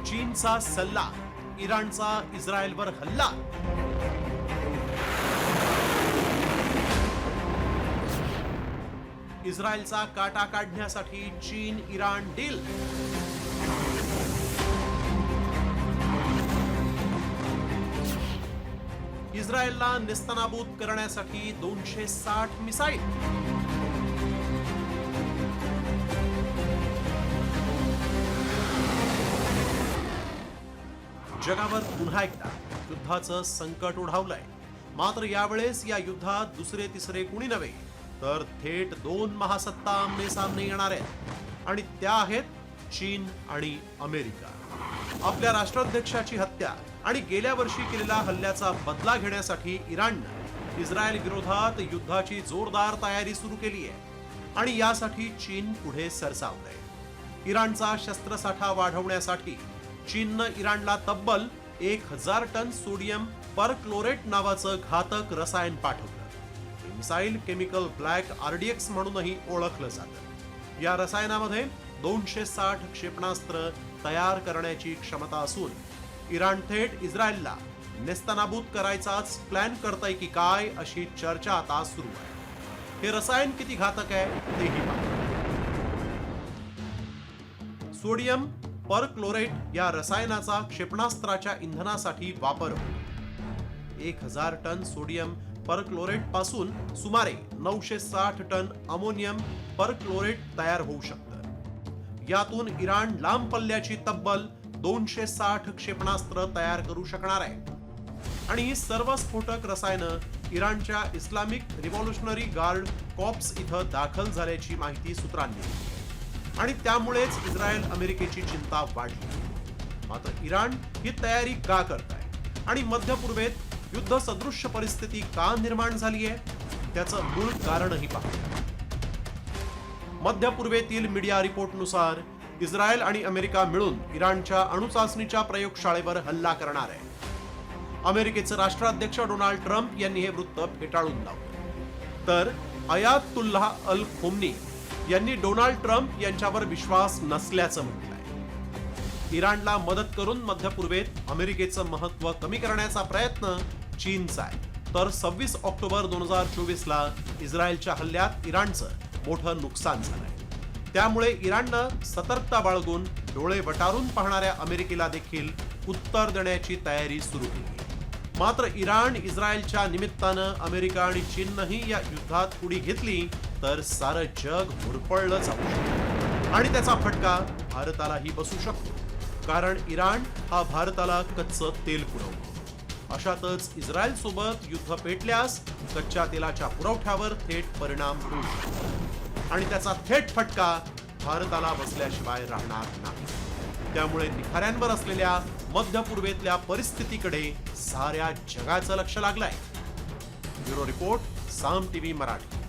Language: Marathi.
चीनचा सल्ला, इराणचा इस्रायलवर हल्ला. इस्रायलचा काटा काढण्यासाठी चीन इराण डील. इस्रायलला नेस्तनाबूत करण्यासाठी 260 मिसाईल. जगावर पुन्हा एकदा युद्धाचं संकट ओढावलंय. मात्र यावेळेस या युद्धात दुसरे तिसरे कुणी नव्हे तर थेट दोन महासत्ता आमने सामने येणार आहेत आणि त्या आहेत चीन आणि अमेरिका. आपल्या राष्ट्राध्यक्षाची हत्या आणि गेल्या वर्षी केलेल्या हल्ल्याचा बदला घेण्यासाठी इराणनं इस्रायल विरोधात युद्धाची जोरदार तयारी सुरू केली आहे आणि यासाठी चीन पुढे सरसावलंय. इराणचा शस्त्रसाठा वाढवण्यासाठी चीननं इराणला तब्बल 1000 टन सोडियम परक्लोरेट नावाचं घातक रसायन पाठवलं. हे मिसाईल केमिकल ब्लॅक RDX म्हणूनही ओळखलं जातं. या रसायनामध्ये 260 क्षेपणास्त्र तयार करण्याची क्षमता असून इराण थेट इस्रायलला नेस्तनाबूत करायचाच प्लॅन करतंय की काय अशी चर्चा आता सुरू आहे. हे रसायन किती घातक आहे तेही पाहू. सोडियम परक्लोरेट या रसायनाचा क्षेपणास्त्राच्या इंधनासाठी वापर होतो. 1000 टन सोडियम परक्लोरेट पासून सुमारे 960 टन अमोनियम परक्लोरेट तयार होऊ शकतं. यातून इराण लांब पल्ल्याची तब्बल 260 क्षेपणास्त्र तयार करू शकणार आहे आणि ही सर्व स्फोटक रसायनं इराणच्या इस्लामिक रिव्हॉल्युशनरी गार्ड कॉप्स इथं दाखल झाल्याची माहिती सूत्रांनी दिली आणि त्यामुळेच इस्रायल अमेरिकेची चिंता वाढली. मात्र इराण ही तयारी का करत आहे आणि मध्य पूर्वेत युद्ध सदृश्य परिस्थिती का निर्माण झाली आहे त्याचं मूळ कारणही पाहूया. मध्य पूर्वेतील मीडिया रिपोर्टनुसार इस्रायल आणि अमेरिका मिळून इराणच्या अणुचाचणीच्या प्रयोगशाळेवर हल्ला करणार आहे. अमेरिकेचे राष्ट्राध्यक्ष डोनाल्ड ट्रम्प यांनी हे वृत्त फेटाळून लावलं तर अयातुल्लाह अल खोमनी यांनी डोनाल्ड ट्रम्प यांच्यावर विश्वास नसल्याचं म्हटलंय. इराणला मदत करून मध्य पूर्वेत अमेरिकेचं महत्व कमी करण्याचा प्रयत्न चीनचा आहे. तर 26 ऑक्टोबर 2024 ला इस्रायलच्या हल्ल्यात इराणचं मोठं नुकसान झालंय. त्यामुळे इराणनं सतर्कता बाळगून डोळे वटारून पाहणाऱ्या अमेरिकेला देखील उत्तर देण्याची तयारी सुरू केली. मात्र इराण इस्रायलच्या निमित्तानं अमेरिका आणि चीननंही या युद्धात उडी घेतली तर सारं जग होरपळलं जाऊ शकतं आणि त्याचा फटका भारतालाही बसू शकतो. कारण इराण हा भारताला कच्चं तेल पुरवतो. अशातच इस्रायल सोबत युद्ध पेटल्यास कच्च्या तेलाच्या पुरवठ्यावर थेट परिणाम होऊ शकतो आणि त्याचा थेट फटका भारताला बसल्याशिवाय राहणार नाही. त्यामुळे निखाऱ्यांवर असलेल्या मध्य पूर्वेतल्या परिस्थितीकडे साऱ्या जगाचं लक्ष लागलंय. ब्युरो रिपोर्ट, साम TV मराठी.